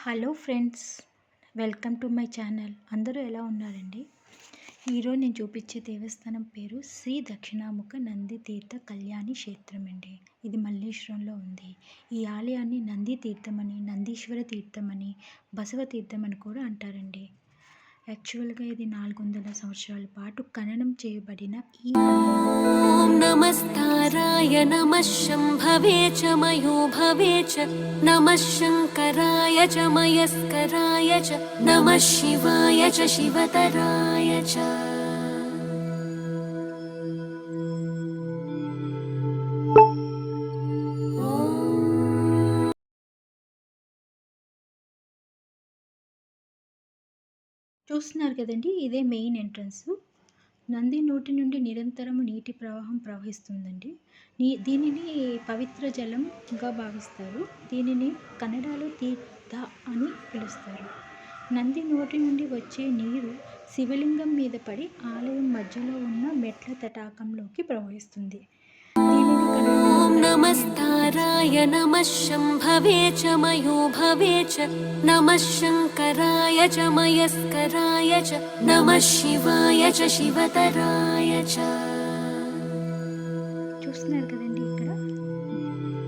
Hello friends, welcome to my channel. అందరూ ఎలా ఉన్నారండి? ఈరోజు నేను చూపించే దేవస్థానం పేరు శ్రీ దక్షిణాముఖ నంది తీర్థ కళ్యాణి క్షేత్రం అండి. ఇది మల్లేశ్వరంలో ఉంది. ఈ ఆలయాన్ని నంది తీర్థమని, నందీశ్వర తీర్థమని, బసవ తీర్థమని కూడా అంటారండి. యాక్చువల్గా ఇది 400 సంవత్సరాల పాటు ఖననం చేయబడిన ఈ ఓం నమస్తారాయ నమః శంభవే చ మయోభవే చ నమః శంకరాయ చ మయస్కరాయ చ నమః శివాయ చ శివతరాయ చ. చూస్తున్నారు కదండి, ఇదే మెయిన్ ఎంట్రన్స్. నంది నోటి నుండి నిరంతరము నీటి ప్రవాహం ప్రవహిస్తుందండి. దీనిని పవిత్ర జలంగా భావిస్తారు. దీనిని కన్నడలో తీర్థ అని పిలుస్తారు. నంది నోటి నుండి వచ్చే నీరు శివలింగం మీద పడి ఆలయం మధ్యలో ఉన్న మెట్ల తటాకంలోకి ప్రవహిస్తుంది. దీనిని ఓం నమస్తారాయ నమః శంభవే చ మయోభవే చ నమః శంకరాయ చ మయస్కరాయ చ నమః శివాయ చ శివతరాయ చ. చూస్తున్నారు కదండి, ఇక్కడ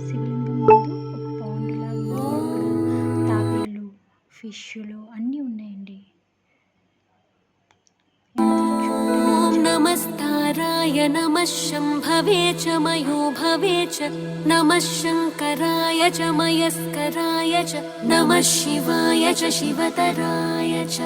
శివలింగం ముందు ఒక పాండ్ లాగా ఉంది. అక్కడ తాబేళ్ళు, ఫిష్లు అన్నీ ఉన్నాయండి. ఓం నమస్తారాయ నమః శంభవే చ మయోభవే చ నమః శంకరాయ చ మయస్కరాయ చ నమః శివాయ చ శివతరాయ చ.